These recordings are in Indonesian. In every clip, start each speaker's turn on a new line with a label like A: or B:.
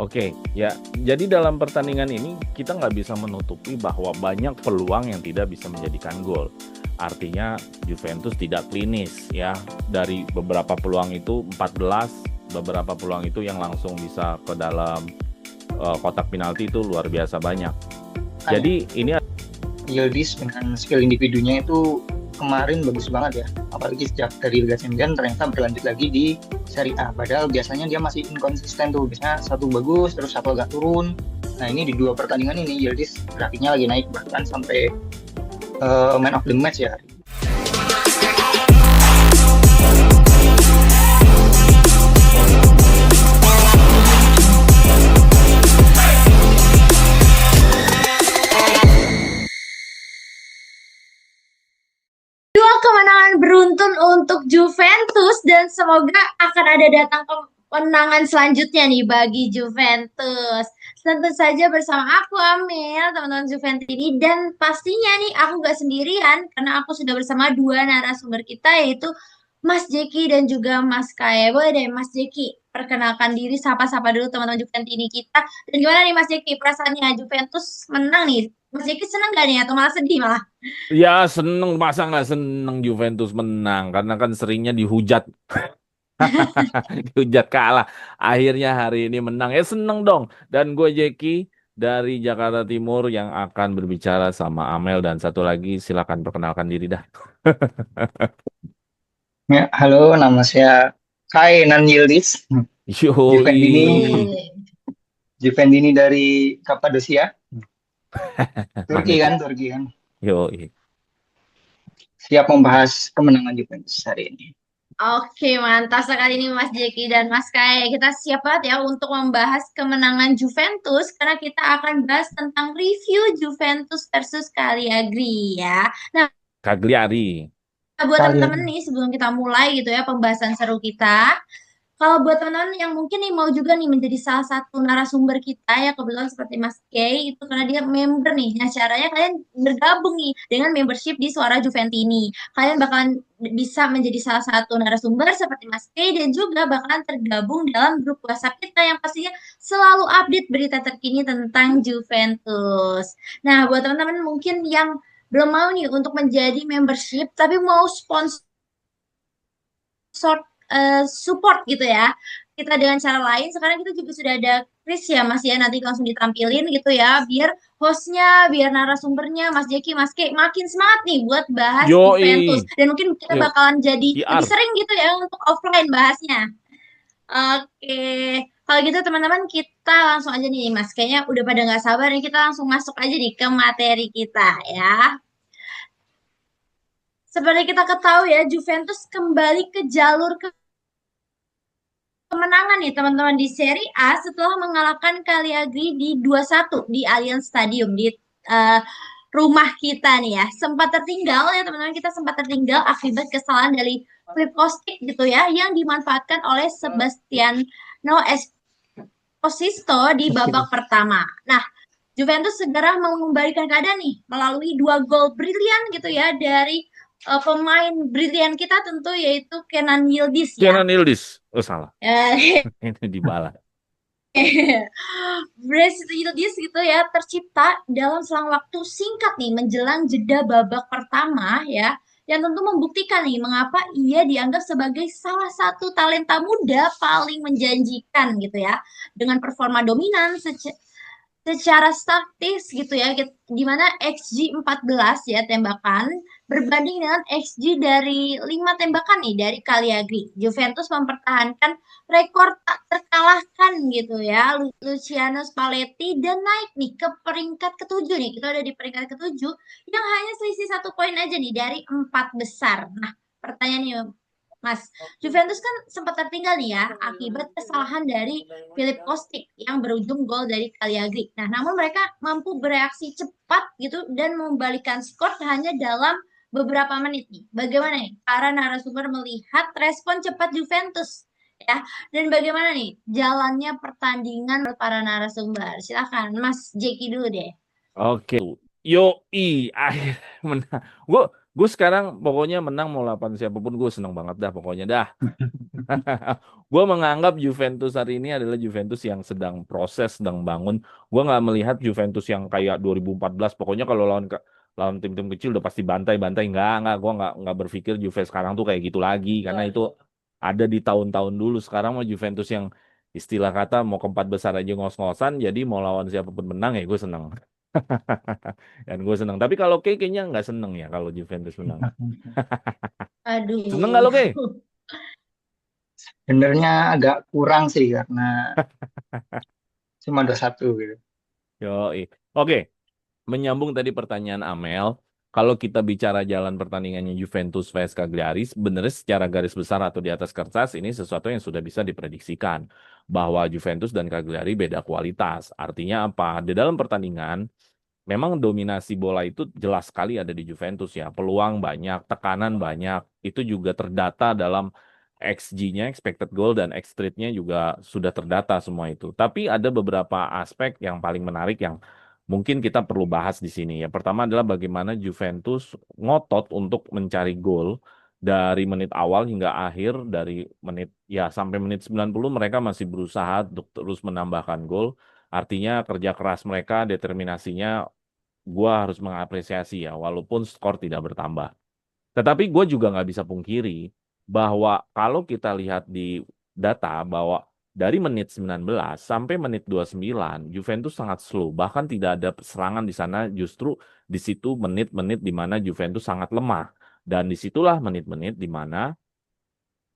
A: Oke, ya. Jadi dalam pertandingan ini kita nggak bisa menutupi bahwa banyak peluang yang tidak bisa menjadikan gol. Artinya Juventus tidak klinis ya. Dari beberapa peluang itu 14, beberapa peluang itu yang langsung bisa ke dalam kotak penalti itu luar biasa banyak.
B: Kan
A: Jadi ini
B: Yildiz dengan skill individunya itu kemarin bagus banget ya. Apalagi sejak dari Liga Champions ternyata berlanjut lagi di Serie A. Padahal biasanya dia masih inkonsisten tuh. Biasanya satu bagus terus satu agak turun. Nah ini di dua pertandingan ini Yildiz grafiknya lagi naik bahkan sampai man of the match ya.
C: Dua kemenangan beruntun untuk Juventus dan semoga akan ada datang kemenangan selanjutnya nih bagi Juventus. Tentu saja bersama aku Amel, teman-teman Juventus ini dan pastinya nih aku gak sendirian karena aku sudah bersama dua narasumber kita yaitu Mas Jeki dan juga Mas Kae. Boleh deh Mas Jeki perkenalkan diri, sapa-sapa dulu teman-teman Juventus ini kita. Dan gimana nih Mas Jeki perasaannya Juventus menang nih? Mas Jeki senang gak nih atau malah sedih malah?
A: ya seneng, masa nggak seneng Juventus menang karena kan seringnya dihujat. Dihujat kalah. Akhirnya hari ini menang. Ya seneng dong. Dan gue Jeki dari Jakarta Timur yang akan berbicara sama Amel dan satu lagi silakan perkenalkan diri dah.
B: Ya, halo, nama saya Kainan Yildiz.
A: Yoi.
B: Juventini,
C: Wih.
B: Juventini dari Kapadosia, Turki
A: Mantap.
B: kan, Turki kan.
A: Yoi.
B: Siap membahas kemenangan Juventus hari ini.
C: Oke, mantap sekali nih Mas Jeki dan Mas Kai. Kita siap banget ya untuk membahas kemenangan Juventus karena kita akan bahas tentang review Juventus versus Cagliari ya. Nah,
A: Cagliari.
C: buat teman-teman
B: Kalian
C: nih sebelum kita mulai gitu ya pembahasan seru kita. Kalau buat teman-teman yang mungkin nih mau juga nih menjadi salah satu narasumber kita ya kebetulan seperti Mas Kay itu karena dia member nih. Nah, caranya kalian bergabung nih dengan membership di Suara Juventini. Kalian bakalan bisa menjadi salah satu narasumber seperti Mas Kay dan juga bakalan tergabung dalam grup WhatsApp kita yang pastinya selalu update berita terkini tentang Juventus. Nah, buat teman-teman mungkin yang belum mau nih untuk menjadi membership tapi mau sponsor support gitu ya. Kita dengan cara lain, sekarang kita juga sudah ada Chris ya Mas ya, nanti langsung ditampilin gitu ya, biar hostnya, biar narasumbernya, Mas Jeki, Mas K, makin semangat nih buat bahas Juventus.
A: Yoi.
C: Dan mungkin kita
A: Yuk.
C: bakalan jadi lebih
A: PR.
C: sering gitu ya untuk offline bahasnya. Oke, kalau gitu teman-teman kita langsung aja nih Mas, kayaknya udah pada nggak sabar nih, kita langsung masuk aja nih ke materi kita ya. Seperti kita ketahui ya, Juventus kembali ke jalur kemenangan nih teman-teman di Serie A setelah mengalahkan Cagliari di 2-1 di Allianz Stadium di eh, rumah kita nih ya. Sempat tertinggal ya teman-teman, kita sempat tertinggal akibat kesalahan dari Filip Kostic gitu ya yang dimanfaatkan oleh Sebastiano Esposito di babak pertama. Nah, Juventus segera mengembalikan keadaan nih melalui dua gol brilian gitu ya dari pemain brilian kita tentu yaitu Kenan Yildiz ya.
A: Kenan Yildiz. Oh salah.
C: Eh,
A: Ini dibalas.
C: Brace Yildiz gitu ya tercipta dalam selang waktu singkat nih menjelang jeda babak pertama ya yang tentu membuktikan nih mengapa ia dianggap sebagai salah satu talenta muda paling menjanjikan gitu ya dengan performa dominan secara statis gitu ya di mana XG 14 ya tembakan berbanding dengan XG dari 5 tembakan nih dari Cagliari. Juventus mempertahankan rekor tak terkalahkan gitu ya Luciano Spalletti dan naik nih ke peringkat ketujuh nih. Kita ada di peringkat ketujuh yang hanya selisih 1 poin aja nih dari 4 besar. Nah, pertanyaannya Mas, Juventus kan sempat tertinggal nih ya akibat kesalahan dari Philip Kostic yang berujung gol dari Cagliari. Nah, namun mereka mampu bereaksi cepat gitu dan membalikan skor hanya dalam beberapa menit nih. Bagaimana nih para narasumber melihat respon cepat Juventus ya? Dan bagaimana nih jalannya pertandingan menurut para narasumber? Silakan Mas Jeki dulu deh.
A: Oke. Yoi. Akhir menang. Gue Gue sekarang pokoknya menang mau lawan siapapun gue seneng banget dah pokoknya dah. Gue menganggap Juventus hari ini adalah Juventus yang sedang proses, sedang bangun. Gue nggak melihat Juventus yang kayak 2014. Pokoknya kalau lawan tim-tim kecil udah pasti bantai-bantai. Nggak. Gue nggak berpikir Juve sekarang tuh kayak gitu lagi. Karena itu ada di tahun-tahun dulu. Sekarang mah Juventus yang istilah kata mau keempat besar aja ngos-ngosan. Jadi mau lawan siapapun menang ya gue seneng. Dan gue seneng. Tapi kalau kayaknya nggak seneng ya kalau Juventus menang. Seneng nggak
C: Aduh.
A: lo Kay?
B: Sebenarnya agak kurang sih karena cuma 2-1 gitu.
A: Yoi. Oke. Menyambung tadi pertanyaan Amel, kalau kita bicara jalan pertandingannya Juventus vs Cagliari, sebenarnya secara garis besar atau di atas kertas ini sesuatu yang sudah bisa diprediksikan bahwa Juventus dan Cagliari beda kualitas. Artinya apa? Di dalam pertandingan memang dominasi bola itu jelas sekali ada di Juventus ya. Peluang banyak, tekanan banyak. Itu juga terdata dalam XG-nya, expected goal dan X-rate-nya juga sudah terdata semua itu. Tapi ada beberapa aspek yang paling menarik yang mungkin kita perlu bahas di sini. Yang pertama adalah bagaimana Juventus ngotot untuk mencari gol dari menit awal hingga akhir, dari menit ya sampai menit 90 mereka masih berusaha untuk terus menambahkan gol. Artinya kerja keras mereka, determinasinya gua harus mengapresiasi ya, walaupun skor tidak bertambah. Tetapi gue juga nggak bisa pungkiri bahwa kalau kita lihat di data bahwa dari menit 19 sampai menit 29, Juventus sangat slow. Bahkan tidak ada serangan di sana, justru di situ menit-menit di mana Juventus sangat lemah. Dan disitulah menit-menit di mana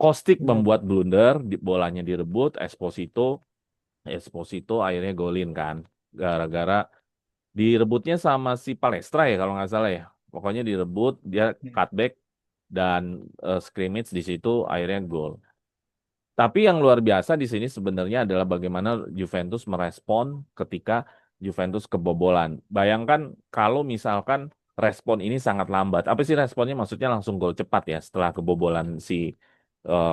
A: Kostic membuat blunder, bolanya direbut, Esposito akhirnya golin kan. Gara-gara direbutnya sama si Palestra ya kalau nggak salah ya. Pokoknya direbut, dia cutback dan scrimmage di situ akhirnya gol. Tapi yang luar biasa di sini sebenarnya adalah bagaimana Juventus merespon ketika Juventus kebobolan. Bayangkan kalau misalkan respon ini sangat lambat. Apa sih responnya? Maksudnya langsung gol cepat ya setelah kebobolan si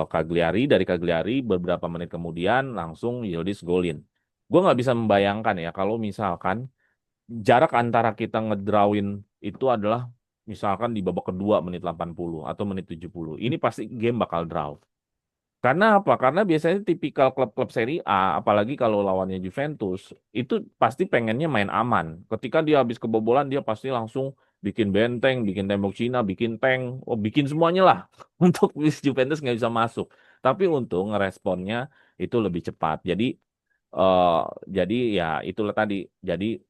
A: Cagliari dari Cagliari beberapa menit kemudian langsung Yildiz golin. Gue nggak bisa membayangkan ya kalau misalkan jarak antara kita ngedrawin itu adalah misalkan di babak kedua menit 80 atau menit 70. Ini pasti game bakal draw. Karena apa? Karena biasanya tipikal klub-klub Serie A, apalagi kalau lawannya Juventus, itu pasti pengennya main aman. Ketika dia habis kebobolan, dia pasti langsung bikin benteng, bikin tembok Cina, bikin tank, bikin semuanya lah untuk Juventus nggak bisa masuk. Tapi untung responnya itu lebih cepat. Eh, jadi ya itulah tadi. Jadi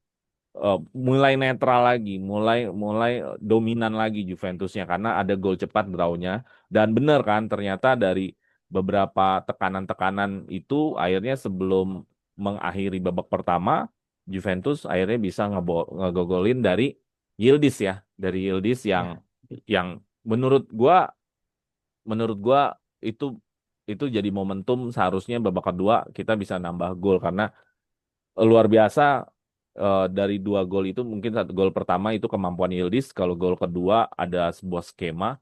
A: eh, mulai netral lagi, mulai mulai dominan lagi Juventusnya karena ada gol cepat drawnya dan benar kan ternyata dari beberapa tekanan-tekanan itu akhirnya sebelum mengakhiri babak pertama Juventus akhirnya bisa ngegogolin dari Yildiz ya, dari Yildiz
B: Ya,
A: yang menurut gua itu itu jadi momentum seharusnya babak kedua kita bisa nambah gol karena luar biasa dari dua gol itu mungkin satu gol pertama itu kemampuan Yildiz, kalau gol kedua ada sebuah skema.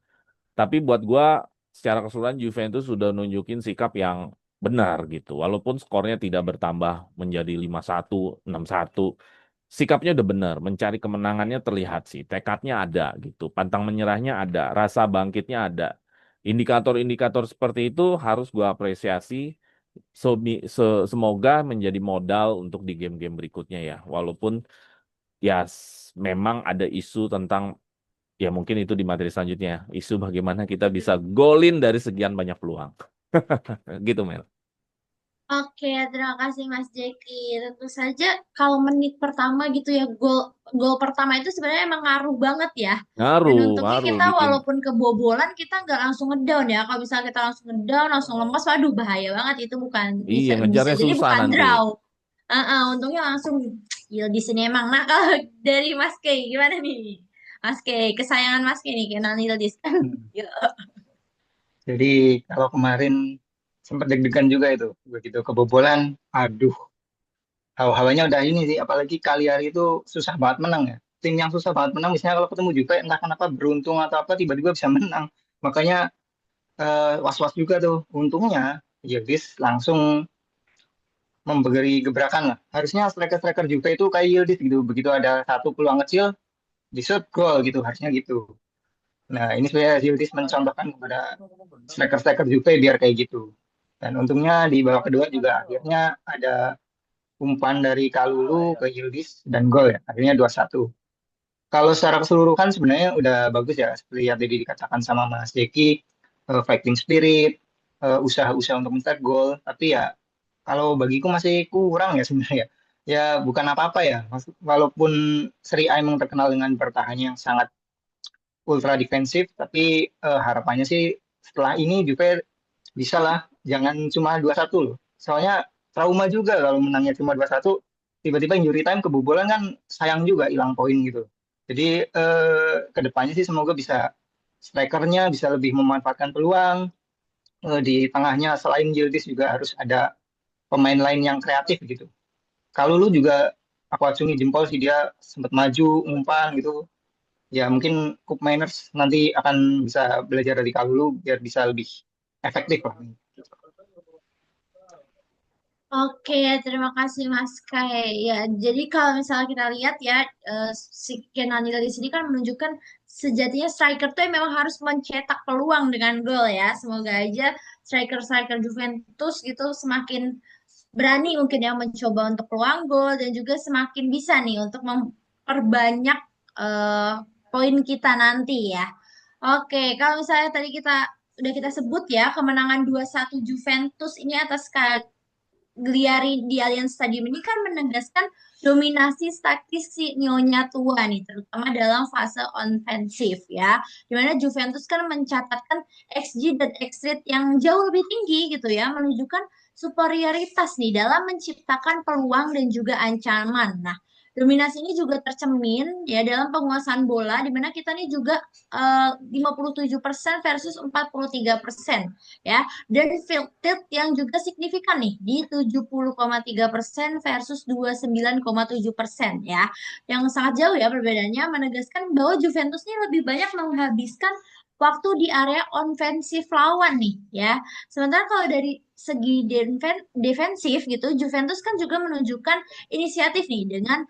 A: Tapi buat gua secara keseluruhan Juventus sudah nunjukin sikap yang benar gitu. Walaupun skornya tidak bertambah menjadi 5-1, 6-1, sikapnya udah benar, mencari kemenangannya terlihat sih, tekadnya ada gitu, pantang menyerahnya ada, rasa bangkitnya ada. Indikator-indikator seperti itu harus gua apresiasi. Semoga menjadi modal untuk di game-game berikutnya ya. Walaupun ya memang ada isu tentang ya mungkin itu di materi selanjutnya. Isu bagaimana kita bisa golin dari sekian banyak peluang. Gitu Mel.
C: Oke, terima kasih Mas Jeki. Tentu saja kalau menit pertama gitu ya, gol gol pertama itu sebenarnya emang ngaruh banget ya. Dan
A: Ngaruh,
C: untungnya
A: ngaruh
C: kita
A: bikin.
C: walaupun kebobolan kita nggak langsung ngedown ya. Kalau misalnya kita langsung ngedown, langsung lemas, waduh bahaya banget itu bukan
A: Iya,
C: bisa bisa
A: ngejarnya
C: jadi
A: susah
C: bukan
A: nanti.
C: draw. Untungnya langsung ya di sini emang. Nah kalau dari Mas Kei gimana nih? Mas Kei, kesayangan Mas Kei nih, Kenan Yildiz. Ya.
B: jadi kalau kemarin sempat deg-degan juga itu begitu kebobolan. Aduh, hawa-hawanya udah ini sih. Apalagi Cagliari itu susah banget menang ya. Tim yang susah banget menang, misalnya kalau ketemu juga entah kenapa beruntung atau apa tiba-tiba bisa menang. Makanya was-was juga tuh. Untungnya Yildiz langsung memberi gebrakan lah. Harusnya striker-striker juga itu kayak Yildiz gitu. Begitu ada satu peluang kecil, di shoot gol gitu. Harusnya gitu. Nah, ini sebenarnya Yildiz mencontohkan kepada striker-striker Juve biar kayak gitu. Dan untungnya di babak kedua juga akhirnya ada umpan dari Kalulu ke Yildiz dan gol ya. Akhirnya 2-1. Kalau secara keseluruhan sebenarnya udah bagus ya. Seperti yang tadi dikatakan sama Mas Jeki, fighting spirit, usaha-usaha untuk mencetak gol. Tapi ya kalau bagiku masih kurang ya sebenarnya. Ya bukan apa-apa ya. Walaupun Serie A emang terkenal dengan bertahannya yang sangat ultra defensif, tapi harapannya sih setelah ini Juve bisa lah, jangan cuma 2-1 loh. Soalnya trauma juga kalau menangnya cuma 2-1, tiba-tiba injury time kebobolan kan sayang juga hilang poin gitu. Jadi kedepannya sih semoga bisa strikernya bisa lebih memanfaatkan peluang. Di tengahnya selain Yildiz juga harus ada pemain lain yang kreatif gitu. Kalau lu juga aku acungi jempol sih dia sempat maju umpan gitu. Ya mungkin Cup Miners nanti akan bisa belajar dari Kalulu biar bisa lebih efektif lah.
C: Oke, terima kasih Mas Kai. Ya, jadi kalau misalnya kita lihat ya, si Kenan Yildiz ini kan menunjukkan sejatinya striker tuh memang harus mencetak peluang dengan gol ya. Semoga aja striker-striker Juventus gitu semakin berani mungkin ya mencoba untuk peluang gol dan juga semakin bisa nih untuk memperbanyak eh, poin kita nanti ya. Oke, kalau misalnya tadi kita sebut ya kemenangan 2-1 Juventus ini atas Gliari di Allianz Stadium ini kan menegaskan dominasi taktis si Nyonya tua nih, terutama dalam fase ofensif ya. Dimana Juventus kan mencatatkan XG dan X rate yang jauh lebih tinggi gitu ya, menunjukkan superioritas nih dalam menciptakan peluang dan juga ancaman. Nah, dominasi ini juga tercermin ya dalam penguasaan bola, di mana kita nih juga 57% versus 43% ya, dan field tilt yang juga signifikan nih di 70,3% versus 29,7% ya. Yang sangat jauh ya perbedaannya, menegaskan bahwa Juventus ini lebih banyak menghabiskan waktu di area ofensif lawan nih ya. Sementara kalau dari segi defensif gitu, Juventus kan juga menunjukkan inisiatif nih dengan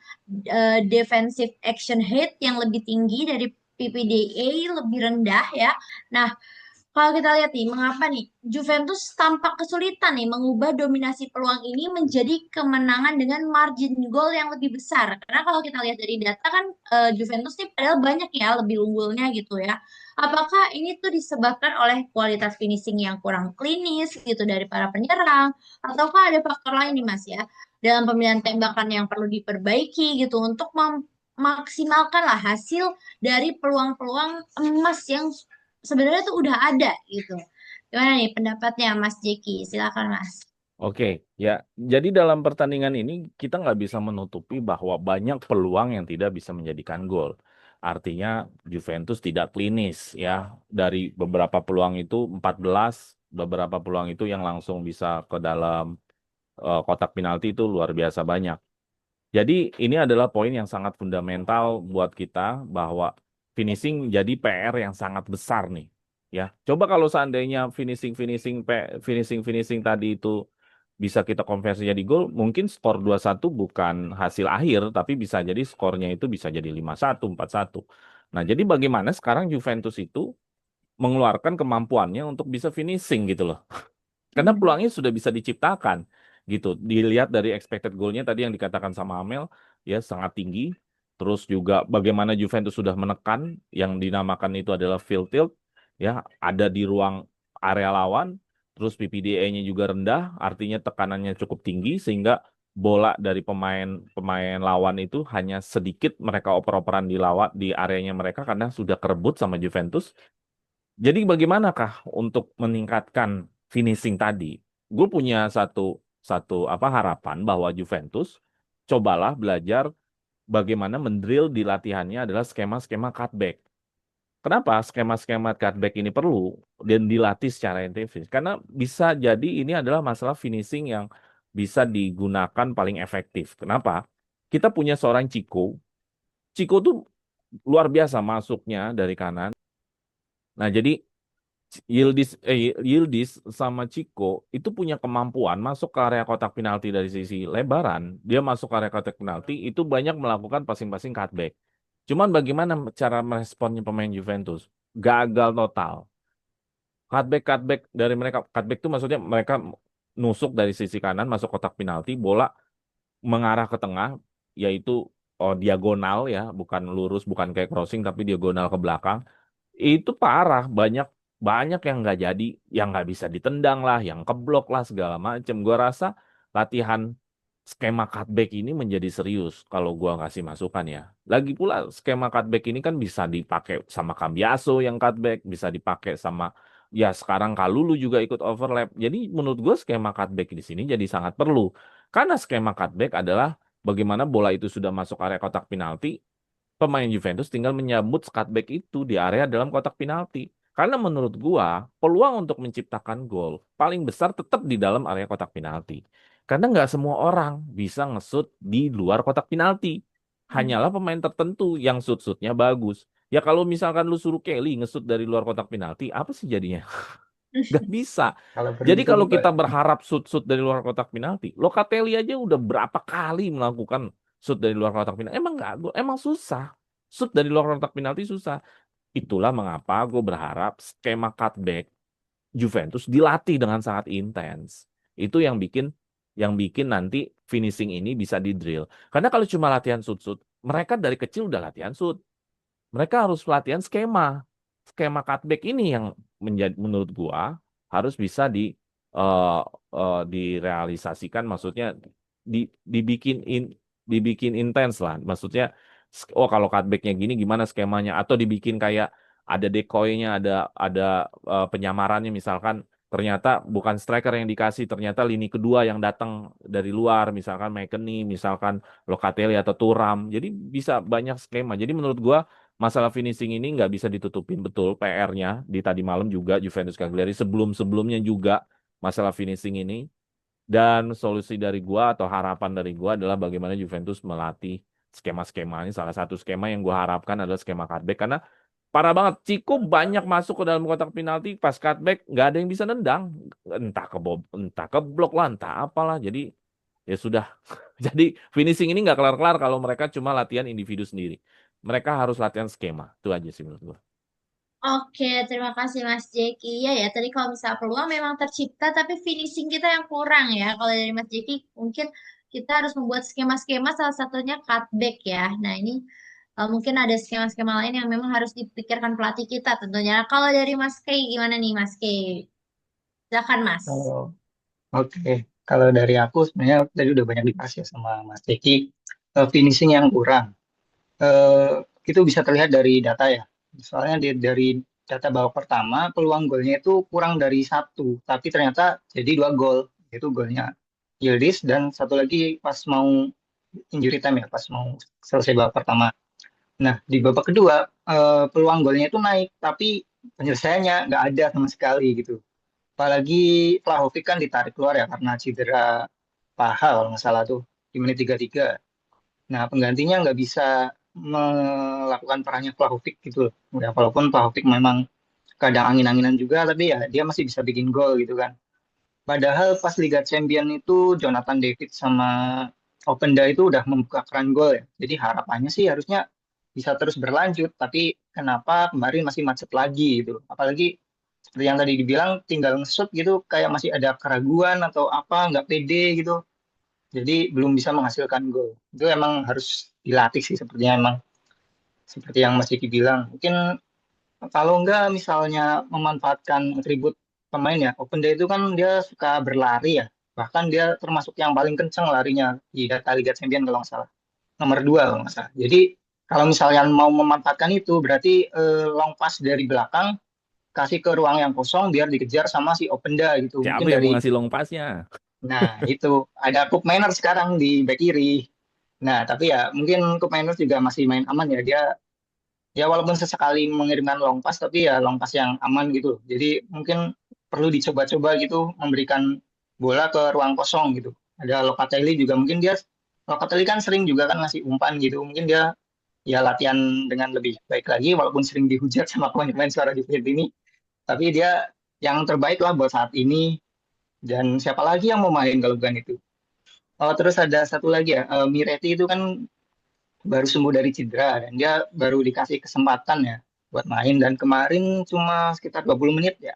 C: defensive action rate yang lebih tinggi dari PPDA lebih rendah ya. Nah, kalau kita lihat nih, mengapa nih Juventus tampak kesulitan nih mengubah dominasi peluang ini menjadi kemenangan dengan margin gol yang lebih besar. Karena kalau kita lihat dari data kan Juventus nih padahal banyak ya lebih unggulnya gitu ya. Apakah ini tuh disebabkan oleh kualitas finishing yang kurang klinis gitu dari para penyerang, ataukah ada faktor lain nih Mas ya dalam pemilihan tembakan yang perlu diperbaiki gitu untuk memaksimalkan lah hasil dari peluang-peluang emas yang sebenarnya tuh udah ada gitu. Gimana nih pendapatnya Mas Jeki? Silakan Mas.
A: Oke, ya. Jadi dalam pertandingan ini kita nggak bisa menutupi bahwa banyak peluang yang tidak bisa menjadikan gol. Artinya Juventus tidak klinis ya. Dari beberapa peluang itu 14, beberapa peluang itu yang langsung bisa ke dalam kotak penalti itu luar biasa banyak. Jadi ini adalah poin yang sangat fundamental buat kita bahwa finishing jadi PR yang sangat besar nih. Ya, coba kalau seandainya finishing tadi itu bisa kita konversi jadi gol, mungkin skor 2-1 bukan hasil akhir, tapi bisa jadi skornya itu bisa jadi 5-1, 4-1. Nah, jadi bagaimana sekarang Juventus itu mengeluarkan kemampuannya untuk bisa finishing gitu loh. Karena peluangnya sudah bisa diciptakan gitu. Dilihat dari expected goal-nya tadi yang dikatakan sama Amel ya sangat tinggi. Terus juga bagaimana Juventus sudah menekan yang dinamakan itu adalah field tilt ya, ada di ruang area lawan. Terus PPDA-nya juga rendah, artinya tekanannya cukup tinggi sehingga bola dari pemain lawan itu hanya sedikit mereka oper-operan di areanya mereka karena sudah kerebut sama Juventus. Jadi bagaimanakah untuk meningkatkan finishing tadi? Gue punya satu satu apa harapan bahwa Juventus cobalah belajar bagaimana mendrill di latihannya adalah skema-skema cutback. Kenapa skema-skema cutback ini perlu dan dilatih secara intensif? Karena bisa jadi ini adalah masalah finishing yang bisa digunakan paling efektif. Kenapa? Kita punya seorang Chico. Chico tuh luar biasa masuknya dari kanan. Nah, jadi Yildiz sama Chico itu punya kemampuan masuk ke area kotak penalti dari sisi lebaran. Dia masuk ke area kotak penalti itu banyak melakukan passing-passing cutback. Cuman bagaimana cara meresponnya pemain Juventus? gagal total. Cutback dari mereka, cutback itu maksudnya mereka nusuk dari sisi kanan masuk kotak penalti, bola mengarah ke tengah, yaitu diagonal ya, bukan lurus, bukan kayak crossing, tapi diagonal ke belakang. Itu parah, banyak banyak yang nggak jadi, yang nggak bisa ditendang lah, yang keblok lah segala macem. Gua rasa latihan skema cutback ini menjadi serius kalau gua kasih masukan ya. Lagi pula skema cutback ini kan bisa dipakai sama Cambiaso yang cutback, bisa dipakai sama ya sekarang Kalulu juga ikut overlap. Jadi menurut gua skema cutback di sini jadi sangat perlu. Karena skema cutback adalah bagaimana bola itu sudah masuk area kotak penalti, pemain Juventus tinggal menyambut cutback itu di area dalam kotak penalti. Karena menurut gua, peluang untuk menciptakan gol paling besar tetap di dalam area kotak penalti. Karena nggak semua orang bisa ngesut di luar kotak penalti. Hanyalah pemain tertentu yang shoot-shootnya bagus. Ya kalau misalkan lu suruh Kelly ngesut dari luar kotak penalti, apa sih jadinya? Nggak bisa.
B: Kalau
A: Jadi
B: beruntung
A: kalau
B: enggak.
A: kita berharap shoot-shoot dari luar kotak penalti, Locatelli aja udah berapa kali melakukan shoot dari luar kotak penalti. Emang nggak, emang susah. Shoot dari luar kotak penalti susah. Itulah mengapa gue berharap skema cutback Juventus dilatih dengan sangat intens. Itu yang bikin nanti finishing ini bisa di drill. Karena kalau cuma latihan shoot-shoot, mereka dari kecil udah latihan shoot. Mereka harus latihan skema. Skema cutback ini yang menjadi menurut gua harus bisa eh, direalisasikan, maksudnya di, dibikin dibikin intens lah. Maksudnya oh kalau cutbacknya gini gimana skemanya, atau dibikin kayak ada decoy-nya, ada penyamarannya, misalkan ternyata bukan striker yang dikasih, ternyata lini kedua yang datang dari luar, misalkan McKennie, misalkan Locatelli atau Thuram. Jadi bisa banyak skema. Jadi menurut gua masalah finishing ini nggak bisa ditutupin, betul PR-nya di tadi malam juga Juventus Cagliari, sebelum-sebelumnya juga masalah finishing ini. Dan solusi dari gua atau harapan dari gua adalah bagaimana Juventus melatih skema-skema ini. Salah satu skema yang gua harapkan adalah skema cutback, karena parah banget. Ciko banyak masuk ke dalam kotak penalti pas cutback, nggak ada yang bisa nendang. Entah ke blok lah, entah apalah. Jadi ya sudah. Jadi finishing ini nggak kelar-kelar kalau mereka cuma latihan individu sendiri. Mereka harus latihan skema. Itu aja sih menurut gua.
C: Oke, terima kasih Mas Jeki. Iya ya, tadi kalau misalnya peluang memang tercipta, tapi finishing kita yang kurang ya. Kalau dari Mas Jeki, mungkin kita harus membuat skema-skema, salah satunya cutback ya. Nah, ini mungkin ada skema-skema lain yang memang harus dipikirkan pelatih kita tentunya. Nah, kalau dari Mas Kay, gimana nih Mas Kay? Silakan Mas.
B: Oh, oke. Kalau dari aku sebenarnya tadi udah banyak dibahas ya sama Mas Eki. Finishing yang kurang. Eh, itu bisa terlihat dari data ya. Soalnya dari data babak pertama peluang golnya itu kurang dari satu, tapi ternyata jadi dua gol. Itu golnya Yildiz dan satu lagi pas mau injury time ya, pas mau selesai babak pertama. Nah, di babak kedua peluang golnya itu naik, tapi penyelesaiannya nggak ada sama sekali gitu. Apalagi Vlahovic kan ditarik keluar ya karena cedera paha kalau nggak salah tuh di menit 33. Nah, penggantinya nggak bisa melakukan perannya Vlahovic gitu loh. Ya, walaupun Vlahovic memang kadang angin-anginan juga, tapi ya dia masih bisa bikin gol gitu kan. Padahal pas Liga Champion itu Jonathan David sama Openda itu udah membuka keran gol ya. Jadi harapannya sih harusnya bisa terus berlanjut, tapi kenapa kemarin masih macet lagi gitu. Apalagi seperti yang tadi dibilang tinggal nge-shoot gitu kayak masih ada keraguan atau apa, nggak pede gitu. Jadi belum bisa menghasilkan gol. Itu emang harus dilatih sih sepertinya emang seperti yang Mas Diki bilang. Mungkin kalau enggak misalnya memanfaatkan atribut pemain ya, Openda itu kan dia suka berlari ya. Bahkan dia termasuk yang paling kencang larinya di data Liga Champions kalau nggak salah. Nomor 2 kalau nggak salah. Jadi kalau misalnya mau memanfaatkan itu berarti long pass dari belakang kasih ke ruang yang kosong biar dikejar sama si Openda gitu.
A: Siapa
B: Mungkin
A: yang
B: dari
A: mau ngasih long pass-nya?
B: nah itu ada Cook Miner sekarang di back kiri. Nah, tapi ya mungkin Cook Miner juga masih main aman ya. Dia ya walaupun sesekali mengirimkan long pass tapi ya long pass yang aman gitu. Jadi mungkin perlu dicoba-coba gitu memberikan bola ke ruang kosong gitu. Ada Locatelli juga mungkin dia Locatelli kan sering juga kan ngasih umpan gitu. Mungkin dia ya latihan dengan lebih baik lagi walaupun sering dihujat sama pemain-pemain suara Juventus ini. Tapi dia yang terbaik lah buat saat ini dan siapa lagi yang mau main kalau bukan itu. Oh, terus ada satu lagi ya, Miretti itu kan baru sembuh dari cedera dan dia baru dikasih kesempatan ya buat main, dan kemarin cuma sekitar 20 menit ya.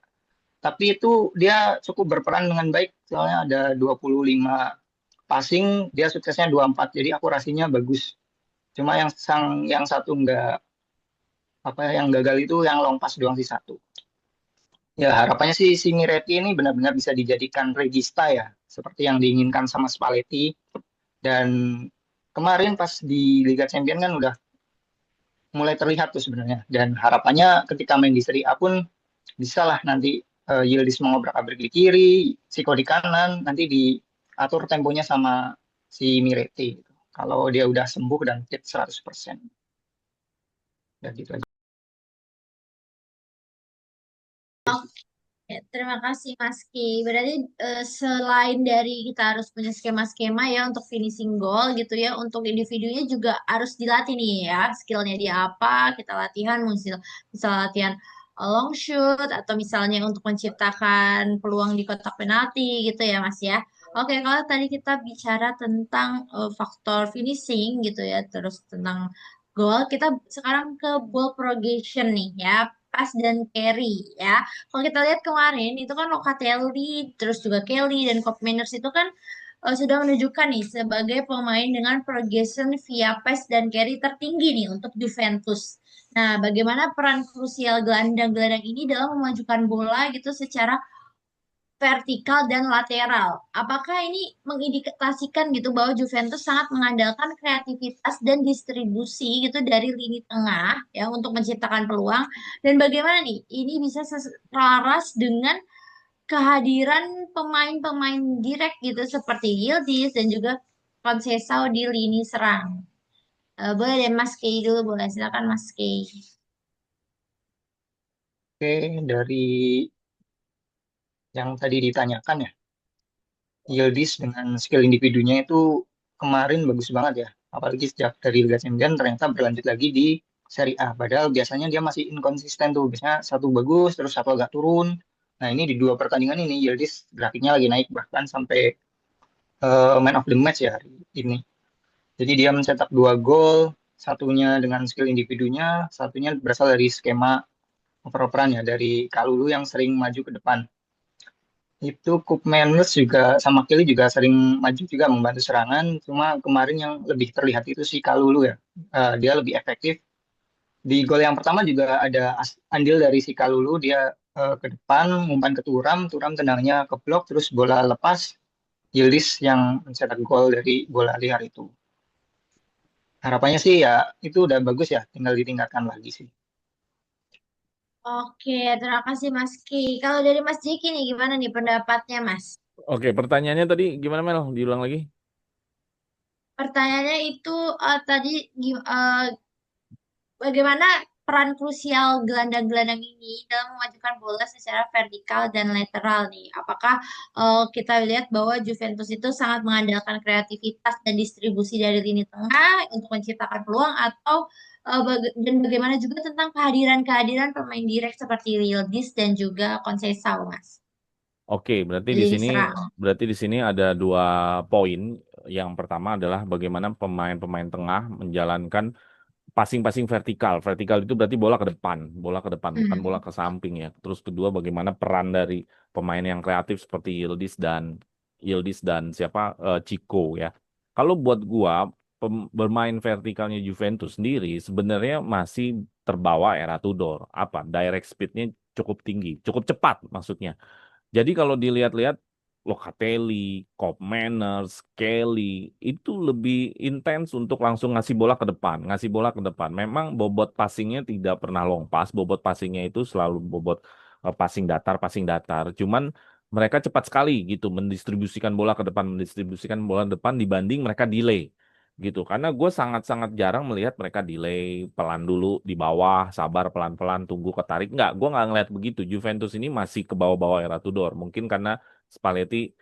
B: Tapi itu dia cukup berperan dengan baik, soalnya ada 25 passing, dia suksesnya 24, jadi akurasinya bagus. Cuma yang satu nggak, apa ya, yang gagal itu yang long pass doang sih satu. Ya harapannya sih si Miretti ini benar-benar bisa dijadikan regista ya, seperti yang diinginkan sama Spalletti. Dan kemarin pas di Liga Champions kan udah mulai terlihat tuh sebenarnya. Dan harapannya ketika main di Serie A pun bisa lah nanti Yildiz mengobrak-abrik di kiri, Siko di kanan, nanti diatur temponya sama si Miretti gitu. Kalau dia udah sembuh dan fit 100%. Dan gitu aja.
C: Ya, terima kasih Mas Ki. Berarti selain dari kita harus punya skema-skema ya untuk finishing goal gitu ya, untuk individunya juga harus dilatih nih ya, skillnya dia apa, kita latihan, misal latihan long shoot atau misalnya untuk menciptakan peluang di kotak penalti gitu ya Mas ya. Oke, kalau tadi kita bicara tentang faktor finishing gitu ya, terus tentang goal, kita sekarang ke ball progression nih ya, pass dan carry ya. Kalau kita lihat kemarin itu kan Locatelli, terus juga Kelly dan Cop Manners itu kan sudah menunjukkan nih sebagai pemain dengan progression via pass dan carry tertinggi nih untuk Juventus. Nah, bagaimana peran krusial gelandang-gelandang ini dalam memajukan bola gitu secara vertikal dan lateral? Apakah ini mengindikasikan gitu bahwa Juventus sangat mengandalkan kreativitas dan distribusi gitu dari lini tengah ya untuk menciptakan peluang, dan bagaimana nih ini bisa selaras dengan kehadiran pemain-pemain direct gitu seperti Yildiz dan juga Conceição di lini serang. Boleh deh Mas Kei dulu, boleh silakan Mas Kei.
B: Oke, dari yang tadi ditanyakan ya, Yildiz dengan skill individunya itu kemarin bagus banget ya. Apalagi sejak dari Liga Champions ternyata berlanjut lagi di Serie A. Padahal biasanya dia masih inkonsisten tuh. Biasanya satu bagus, terus satu agak turun. Nah ini di dua pertandingan ini Yildiz grafiknya lagi naik bahkan sampai man of the match ya hari ini. Jadi dia mencetak dua gol, satunya dengan skill individunya, satunya berasal dari skema oper-operan ya dari Kalulu yang sering maju ke depan. Itu Koopmeiners juga sama Kelly juga sering maju juga membantu serangan. Cuma kemarin yang lebih terlihat itu si Kalulu ya. Dia lebih efektif. Di gol yang pertama juga ada andil dari si Kalulu. Dia ke depan, umpan ke Turam. Turam tendangannya ke blok, terus bola lepas. Yildiz yang mencetak gol dari bola liar itu. Harapannya sih ya itu udah bagus ya. Tinggal ditingkatkan lagi sih.
C: Oke, terima kasih Mas Ki. Kalau dari Mas Jeki nih gimana nih pendapatnya Mas?
A: Oke, pertanyaannya tadi gimana Mel? Diulang lagi.
C: Pertanyaannya itu tadi bagaimana peran krusial gelandang-gelandang ini dalam memajukan bola secara vertikal dan lateral nih? Apakah kita lihat bahwa Juventus itu sangat mengandalkan kreativitas dan distribusi dari lini tengah untuk menciptakan peluang, atau dan bagaimana juga tentang kehadiran-kehadiran pemain direct seperti Yildiz dan juga Conceição, Mas,
A: Oke, berarti
C: di
A: di
C: lini
A: sini
C: serang?
A: ada dua poin. Yang pertama adalah bagaimana pemain-pemain tengah menjalankan passing-passing vertikal. Vertikal itu berarti bola ke depan, bukan bola
C: Hmm.
A: ke samping ya. Terus kedua, bagaimana peran dari pemain yang kreatif seperti Yildiz dan siapa Chico ya. Kalau buat gua bermain vertikalnya Juventus sendiri sebenarnya masih terbawa era Tudor. Apa? Direct speednya cukup tinggi, cukup cepat maksudnya. Jadi kalau dilihat-lihat Locatelli, Koopmeiners, Kelly itu lebih intens untuk langsung ngasih bola ke depan, ngasih bola ke depan. Memang bobot passingnya tidak pernah long pass, bobot passingnya itu selalu bobot passing datar, passing datar. Cuman mereka cepat sekali gitu mendistribusikan bola ke depan, mendistribusikan bola ke depan dibanding mereka delay gitu. Karena gue sangat-sangat jarang melihat mereka delay, pelan dulu di bawah, sabar pelan-pelan, tunggu ketarik. Nggak, gue nggak ngeliat begitu. Juventus ini masih ke bawah-bawah era Tudor. Mungkin karena Spalletti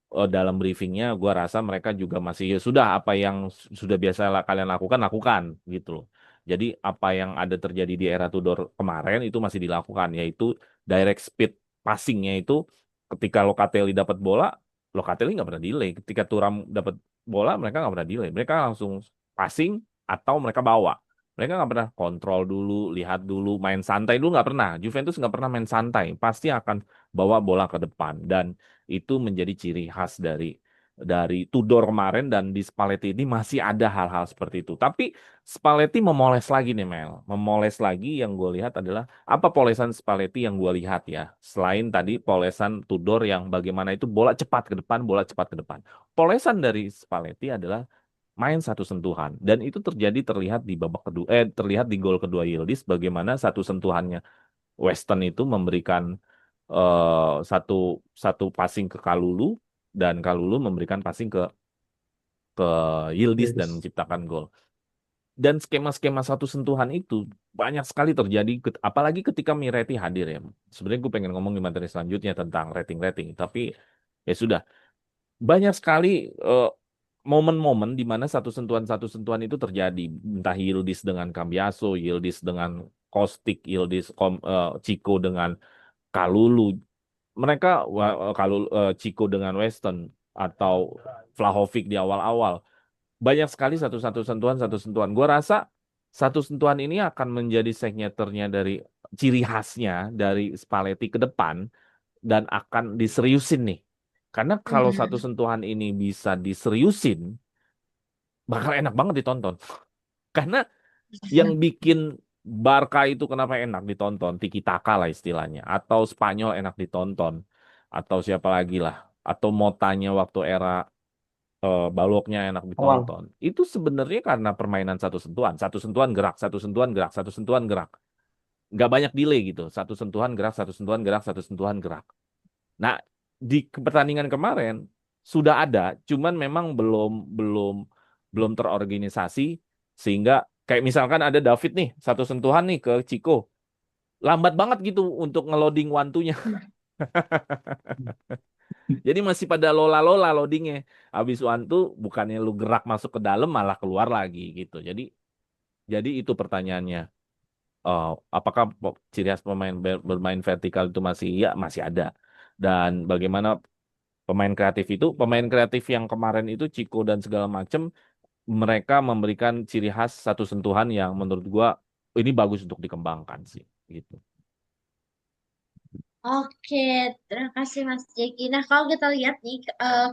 A: dalam briefingnya, gue rasa mereka juga masih ya sudah apa yang sudah biasa kalian lakukan, lakukan gitu loh. Jadi apa yang ada terjadi di era Tudor kemarin itu masih dilakukan, yaitu direct speed passingnya itu ketika Locatelli dapat bola, Locatelli nggak pernah delay. Ketika Thuram dapat bola, mereka nggak pernah delay. Mereka langsung passing atau mereka bawa. Mereka nggak pernah kontrol dulu, lihat dulu, main santai dulu nggak pernah. Juventus nggak pernah main santai, pasti akan bawa bola ke depan dan itu menjadi ciri khas dari Tudor kemarin dan di Spalletti ini masih ada hal-hal seperti itu. Tapi Spalletti memoles lagi nih Mel, memoles lagi yang gue lihat adalah apa polesan Spalletti yang gue lihat ya. Selain tadi polesan Tudor yang bagaimana itu bola cepat ke depan, bola cepat ke depan. Polesan dari Spalletti adalah main satu sentuhan dan itu terlihat di babak kedua terlihat di gol kedua Yildiz bagaimana satu sentuhannya Weston itu memberikan satu satu passing ke Kalulu dan Kalulu memberikan passing ke Yildiz dan
B: Yildiz.
A: menciptakan gol. Dan skema-skema satu sentuhan itu banyak sekali terjadi apalagi ketika Miretti hadir ya. Sebenarnya gue pengen ngomong di materi selanjutnya tentang rating-rating tapi ya sudah banyak sekali eh, momen-momen di mana satu sentuhan itu terjadi. Entah Yildiz dengan Cambiaso, Yildiz dengan Kostic, Yildiz Chico dengan Kalulu. Mereka kalau Chico dengan Weston atau Vlahovic di awal-awal banyak sekali satu sentuhan. Gue rasa satu sentuhan ini akan menjadi signaturenya dari ciri khasnya dari Spalletti ke depan dan akan diseriusin nih. Karena kalau satu
C: Mhm.
A: sentuhan ini bisa diseriusin, bakal enak banget ditonton. Karena yang bikin Barca itu kenapa enak ditonton, Tiki Taka lah istilahnya, atau Spanyol enak ditonton, atau siapa lagi lah, atau Motanya waktu era Baloknya enak
B: Awal.
A: ditonton. Itu sebenarnya karena permainan satu sentuhan gerak, satu sentuhan gerak, satu sentuhan gerak. Nggak banyak delay gitu, satu sentuhan gerak, satu sentuhan gerak, satu sentuhan gerak. Nah, di pertandingan kemarin sudah ada, cuman memang belum belum belum terorganisasi sehingga kayak misalkan ada David nih, satu sentuhan nih ke Chico. Lambat banget gitu untuk ngeloading one-two-nya. Jadi masih pada lola-lola loadingnya. Habis one-two bukannya lu gerak masuk ke dalam malah keluar lagi gitu. Jadi itu pertanyaannya. Apakah ciri khas pemain bermain vertikal itu masih ada. Dan bagaimana pemain kreatif yang kemarin itu Chico dan segala macam mereka memberikan ciri khas satu sentuhan yang menurut gua ini bagus untuk dikembangkan sih gitu.
C: Oke, terima kasih Mas Jeki. Nah, kalau kita lihat nih,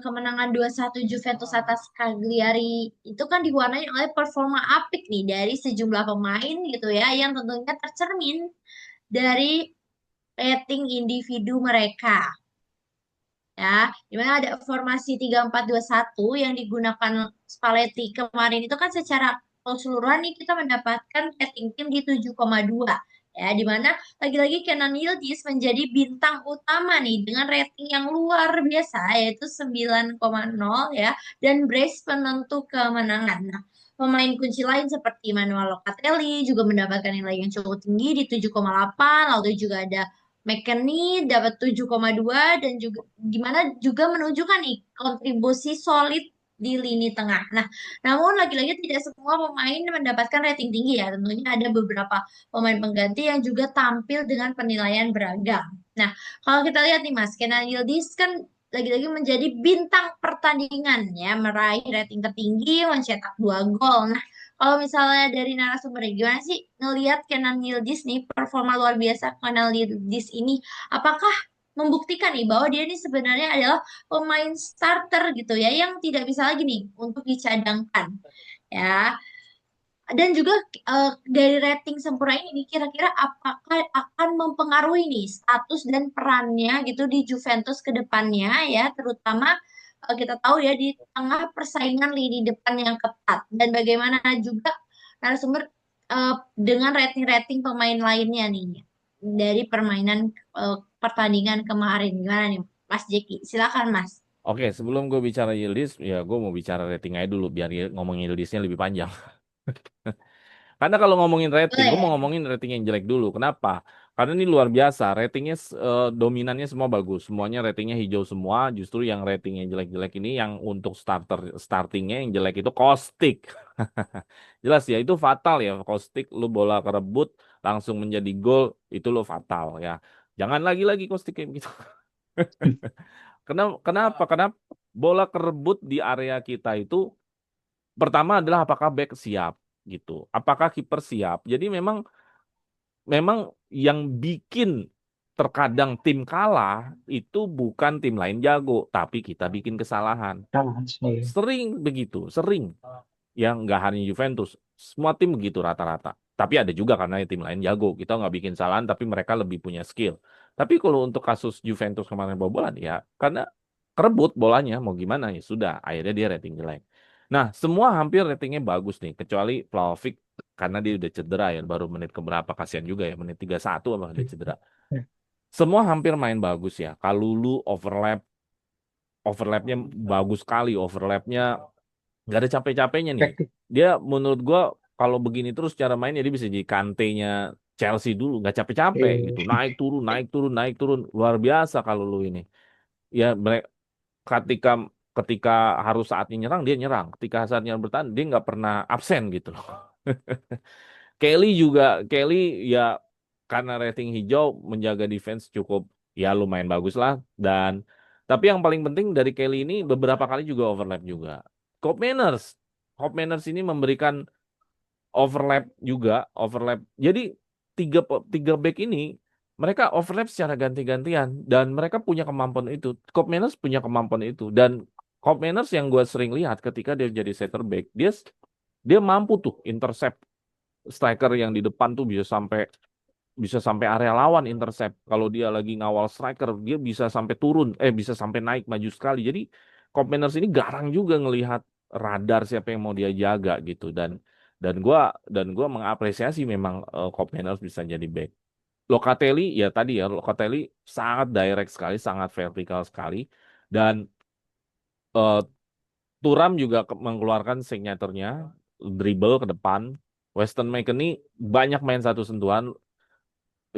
C: kemenangan 2-1 Juventus atas Cagliari itu kan diwarnai oleh performa apik nih dari sejumlah pemain gitu ya, yang tentunya tercermin dari rating individu mereka. Ya, dimana ada formasi 3-4-2-1 yang digunakan Spalletti kemarin itu kan secara keseluruhan nih kita mendapatkan rating tim di 7,2 ya, dimana lagi-lagi Kenan Yildiz menjadi bintang utama nih dengan rating yang luar biasa yaitu 9,0 ya, dan brace penentu kemenangan. Nah, pemain kunci lain seperti Manuel Locatelli juga mendapatkan nilai yang cukup tinggi di 7,8, lalu juga ada McKennie dapat 7,2 dan juga gimana juga menunjukkan nih kontribusi solid di lini tengah. Nah, namun lagi-lagi tidak semua pemain mendapatkan rating tinggi ya. Tentunya ada beberapa pemain pengganti yang juga tampil dengan penilaian beragam. Nah, kalau kita lihat nih Mas, Kenan Yildiz kan lagi-lagi menjadi bintang pertandingan ya, meraih rating tertinggi, mencetak 2 gol. Nah, kalau misalnya dari narasumbernya, gimana sih ngelihat Kenan Yildiz nih performa luar biasa Kenan Yildiz ini? Apakah membuktikan nih bahwa dia ini sebenarnya adalah pemain starter gitu ya yang tidak bisa lagi nih untuk dicadangkan ya. Dan juga dari rating sempurna ini nih, kira-kira apakah akan mempengaruhi nih status dan perannya gitu di Juventus ke depannya ya, terutama kita tahu ya di tengah persaingan lini depan yang ketat dan bagaimana juga narasumber dengan rating-rating pemain lainnya nih dari permainan pertandingan kemarin, gimana nih Mas Jeki? Silakan Mas.
A: Oke, sebelum gue bicara Yildiz, ya gue mau bicara rating aja dulu biar ngomongin Yildiznya lebih panjang. Karena kalau ngomongin rating, gue mau
C: Boleh.
A: ngomongin rating yang jelek dulu. Kenapa? Karena ini luar biasa. Ratingnya dominannya semua bagus. Semuanya ratingnya hijau semua. Justru yang ratingnya jelek-jelek ini yang untuk startingnya yang jelek itu Kostik. Jelas ya, itu fatal ya. Kostik, lu bola kerebut langsung menjadi gol, itu lo fatal ya. Jangan lagi-lagi Kostik kayak gitu. Kenapa? Kenapa? Karena bola kerebut di area kita itu pertama adalah apakah back siap. gitu. Apakah kiper siap? Jadi memang memang yang bikin terkadang tim kalah itu bukan tim lain jago, tapi kita bikin kesalahan.
B: Salahan sendiri.
A: Sering begitu, sering. Yang nggak hanya Juventus, semua tim begitu rata-rata. Tapi ada juga karena tim lain jago, kita nggak bikin kesalahan, tapi mereka lebih punya skill. Tapi kalau untuk kasus Juventus kemarin bobolan, ya karena kerebut bolanya, mau gimana ya sudah, akhirnya dia rating jelek. Nah, semua hampir ratingnya bagus nih, kecuali Vlahovic karena dia udah cedera ya, baru menit keberapa, kasihan juga ya, menit 31 apa dia cedera. Semua hampir main bagus ya. Kalulu overlapnya bagus sekali, overlapnya nggak ada capek-capeknya nih.
B: Efektif.
A: Dia menurut gua kalau begini terus cara mainnya dia bisa jadi Kante-nya Chelsea dulu, nggak capek-capek gitu.
B: Eh,
A: Naik turun, naik turun, naik turun, luar biasa kalau lu ini. Ya mereka ketika ketika harus saatnya nyerang dia nyerang, ketika saatnya bertahan dia nggak pernah absen gitu loh. Kelly juga, Kelly ya karena rating hijau menjaga defense cukup ya lumayan bagus lah, dan tapi yang paling penting dari Kelly ini beberapa kali juga overlap juga. Cop Manners, Cop Manners ini memberikan overlap juga, overlap. Jadi tiga tiga back ini mereka overlap secara ganti-gantian dan mereka punya kemampuan itu. Cop Manners punya kemampuan itu, dan Cop Manners yang gue sering lihat ketika dia jadi center back, dia mampu tuh intercept striker yang di depan tuh bisa sampai area lawan intercept. Kalau dia lagi ngawal striker, dia bisa sampai turun, bisa sampai naik maju sekali. Jadi Kopeners ini garang juga ngelihat radar siapa yang mau dia jaga gitu, dan gua mengapresiasi memang Kopeners bisa jadi back. Locatelli ya tadi ya, Locatelli sangat direct sekali, sangat vertikal sekali, dan eh, Thuram juga mengeluarkan signaturnya dribble ke depan. Weston McKennie banyak main satu sentuhan.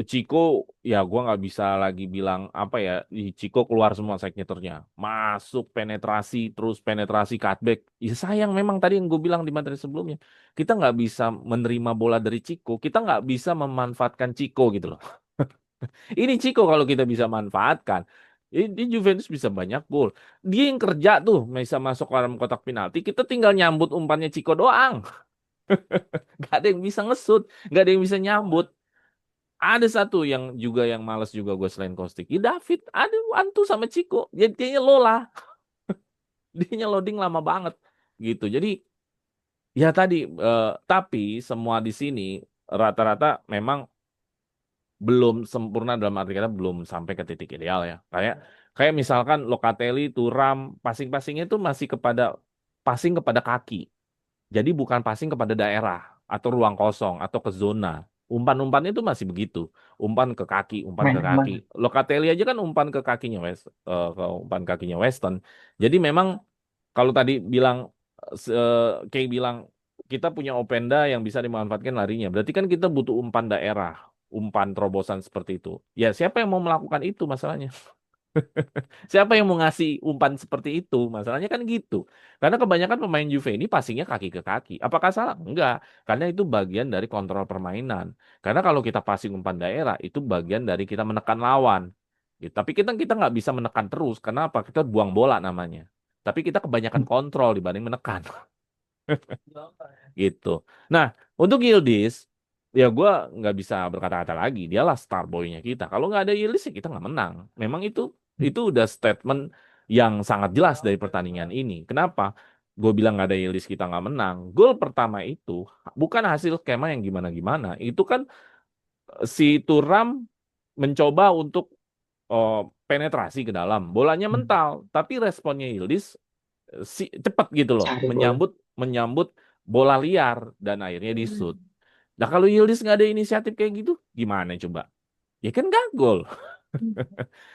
A: Chico ya gua nggak bisa lagi bilang apa ya, di Chico keluar semua signaturnya, masuk penetrasi terus penetrasi cutback. Ya sayang memang tadi yang gue bilang di materi sebelumnya, kita nggak bisa menerima bola dari Chico, kita nggak bisa memanfaatkan Chico gitu loh. Ini Chico kalau kita bisa manfaatkan, ini Juventus bisa banyak gol. Dia yang kerja tuh bisa masuk ke dalam kotak penalti, kita tinggal nyambut umpannya Chico doang. Gak ada yang bisa ngesut, gak ada yang bisa nyambut. Ada satu yang juga yang males juga gue selain Kostik. Ya David, ada Antu sama Ciko. Jadi dia Lola, dia loading lama banget gitu. Jadi ya tadi, tapi semua di sini rata-rata memang belum sempurna, dalam arti kata belum sampai ke titik ideal ya. Kayak kayak misalkan Locatelli, Thuram, passing-passingnya itu masih passing kepada kaki. Jadi bukan passing kepada daerah atau ruang kosong atau ke zona. Umpan-umpan itu masih begitu. Umpan ke kaki, umpan ke
B: main
A: kaki.
B: aman.
A: Locatelli aja kan umpan ke kakinya ke umpan kakinya Weston. Jadi memang kalau tadi bilang kayak bilang kita punya Openda yang bisa dimanfaatkan larinya. Berarti kan kita butuh umpan daerah, umpan terobosan seperti itu. Ya siapa yang mau melakukan itu masalahnya? Siapa yang mau ngasih umpan seperti itu? Masalahnya kan gitu. Karena kebanyakan pemain Juve ini passingnya kaki ke kaki. Apakah salah? Enggak. Karena itu bagian dari kontrol permainan. Karena kalau kita passing umpan daerah, itu bagian dari kita menekan lawan. Gitu. Tapi kita nggak bisa menekan terus. Kenapa? Kita buang bola namanya. Tapi kita kebanyakan kontrol dibanding menekan. Gitu. Nah, untuk Yildiz, ya gue nggak bisa berkata-kata lagi. Dialah star boy-nya kita. Kalau nggak ada Yildiz, ya kita nggak menang. Memang itu udah statement yang sangat jelas dari pertandingan ini. Kenapa? Gue bilang nggak ada Yildiz kita nggak menang. Gol pertama itu bukan hasil skema yang gimana-gimana. Itu kan si Thuram mencoba untuk oh, penetrasi ke dalam. Bolanya mental, tapi responnya Yildiz cepat gitu loh,
B: Cari bola.
A: menyambut menyambut bola liar dan akhirnya di shoot. Nah kalau Yildiz nggak ada inisiatif kayak gitu, gimana coba? Ya kan gak gol.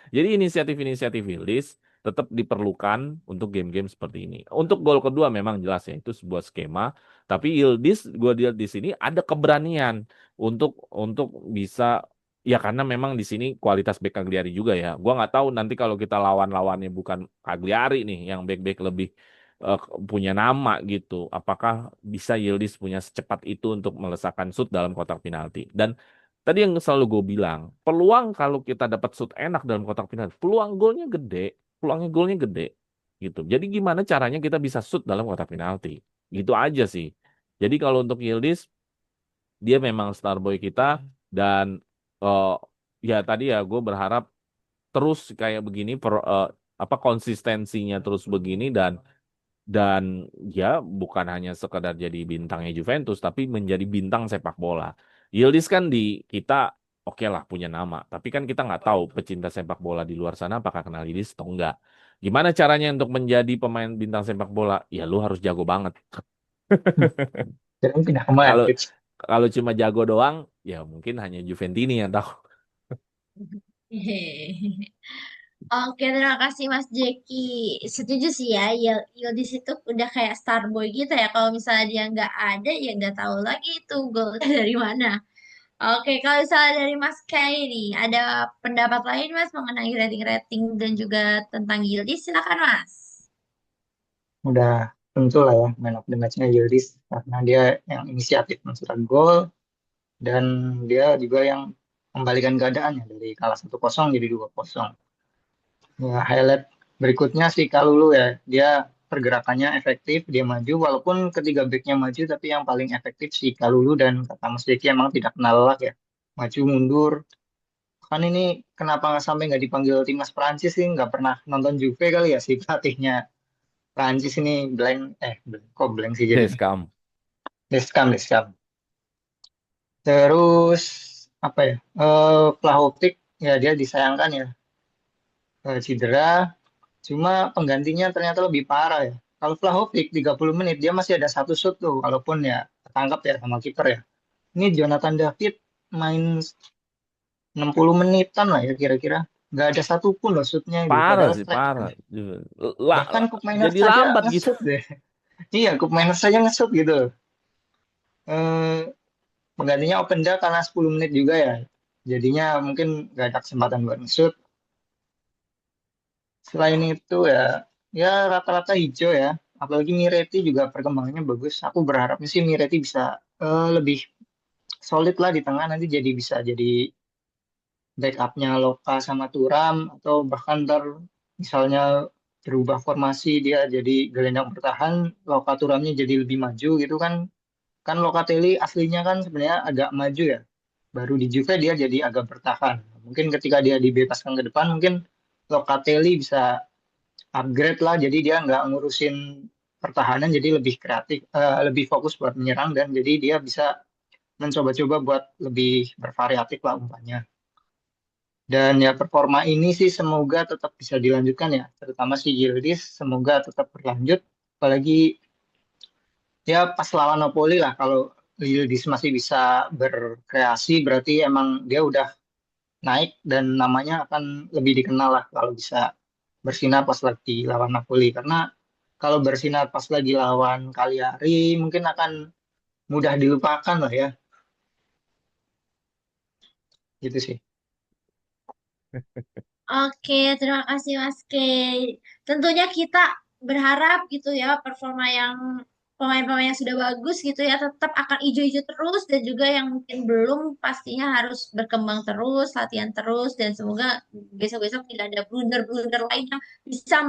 A: Jadi inisiatif-inisiatif Yildiz tetap diperlukan untuk game-game seperti ini. Untuk gol kedua memang jelas ya itu sebuah skema, tapi Yildiz gue lihat di sini ada keberanian untuk bisa, ya karena memang di sini kualitas back Cagliari juga ya. Gua nggak tahu nanti kalau kita lawan-lawannya bukan Cagliari nih yang back-back lebih eh, punya nama gitu. Apakah bisa Yildiz punya secepat itu untuk melesakkan shoot dalam kotak penalti? Dan tadi yang selalu gue bilang, peluang kalau kita dapat shoot enak dalam kotak penalti, peluangnya golnya gede gitu. Jadi gimana caranya kita bisa shoot dalam kotak penalti? Gitu aja sih. Jadi kalau untuk Yildiz, dia memang star boy kita dan eh, ya tadi ya gue berharap terus kayak begini apa konsistensinya terus begini dan ya bukan hanya sekedar jadi bintangnya Juventus tapi menjadi bintang sepak bola. Yildiz kan di kita oke lah punya nama, tapi kan kita nggak tahu pecinta sepak bola di luar sana apakah kenal Yildiz atau enggak. Gimana caranya untuk menjadi pemain bintang sepak bola? Ya lu harus jago banget.
B: Dan pindah ke
A: Kalau
B: Madrid.
A: kalau cuma jago doang, ya mungkin hanya Juventini yang tahu.
C: Oke, terima kasih Mas Jeki. Setuju sih ya, Yildiz itu udah kayak Starboy gitu ya. Kalau misalnya dia nggak ada, ya nggak tahu lagi itu golnya dari mana. Oke, kalau misalnya dari Mas Kay nih, ada pendapat lain Mas mengenai rating-rating dan juga tentang Yildiz? Silakan Mas.
B: Udah tentu lah ya man of the match-nya Yildiz karena dia yang inisiatif mencetak gol dan dia juga yang membalikan keadaannya dari kalah 1-0 jadi 2-0. Ya, highlight berikutnya sih Kalulu ya. Dia pergerakannya efektif, dia maju walaupun ketiga backnya maju tapi yang paling efektif si Kalulu dan kata Mas Deki emang tidak kenal lelah ya. Maju mundur. Kan ini kenapa nggak sampai nggak dipanggil timnas Prancis sih? Nggak pernah nonton Juve kali ya si pelatihnya Prancis ini kok blank sih jadinya.
A: Deskam.
B: Deskam. Terus apa ya? Vlahovic ya dia disayangkan ya cedera. Cuma penggantinya ternyata lebih parah ya. Kalau Vlahovic 30 menit dia masih ada satu shoot tuh walaupun ya ketangkap ya sama kiper ya. Ini Jonathan David main 60 menitan lah ya kira-kira. Nggak ada satupun loh shootnya itu.
A: Parah
B: Padahal
A: sih,
B: striker
A: parah.
B: deh.
A: Lah,
B: Bahkan Cup Miners
A: jadi
B: saja
A: lambat gitu.
B: nge-shoot deh. Iya, Cup Miners saja nge-shoot gitu. Eh, Penggantinya Openda karena 10 menit juga ya. Jadinya mungkin nggak ada kesempatan buat nge-shoot. Selain itu ya rata-rata hijau ya. Apalagi Miretti juga perkembangannya bagus. Aku berharapnya sih Miretti bisa lebih solid lah di tengah nanti jadi bisa jadi backupnya Loka sama Turam atau bahkan ntar misalnya berubah formasi dia jadi gelandang bertahan Loka Turamnya jadi lebih maju gitu kan kan Locatelli aslinya kan sebenarnya agak maju ya baru di Juve dia jadi agak bertahan mungkin ketika dia dibebaskan ke depan mungkin Locatelli bisa upgrade lah jadi dia nggak ngurusin pertahanan jadi lebih kreatif lebih fokus buat menyerang dan jadi dia bisa mencoba-coba buat lebih bervariatif lah umpannya dan ya performa ini sih semoga tetap bisa dilanjutkan ya terutama si Yildiz semoga tetap berlanjut apalagi ya pas lawan Napoli lah kalau Yildiz masih bisa berkreasi berarti emang dia udah naik dan namanya akan lebih dikenal lah kalau bisa bersinar pas lagi lawan Napoli karena kalau bersinar pas lagi lawan Cagliari mungkin akan mudah dilupakan lah ya gitu sih.
C: Oke, terima kasih Mas Kay. Tentunya kita berharap gitu ya performa yang pemain-pemain yang sudah bagus gitu ya tetap akan ijo-ijo terus dan juga yang mungkin belum pastinya harus berkembang terus, latihan terus dan semoga besok-besok tidak ada blunder-blunder lain yang bisa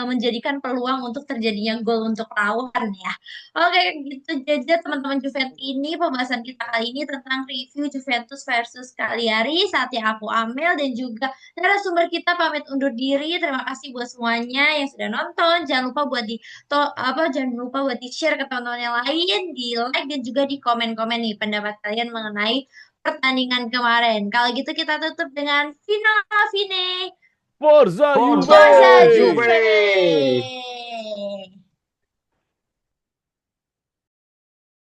C: menjadikan peluang untuk terjadinya gol untuk lawan ya. Oke, gitu aja teman-teman Juventus ini pembahasan kita kali ini tentang review Juventus versus Cagliari. Saat yang aku Amel dan juga narasumber kita pamit undur diri. Terima kasih buat semuanya yang sudah nonton. Jangan lupa buat jangan lupa buat di-share ke teman-teman yang lain, di-like dan juga di komen-komen nih pendapat kalian mengenai pertandingan kemarin. Kalau gitu kita tutup dengan final Fine.
A: Forza
B: Forza
C: Forza
A: Juve!
B: Juve!
C: Juve!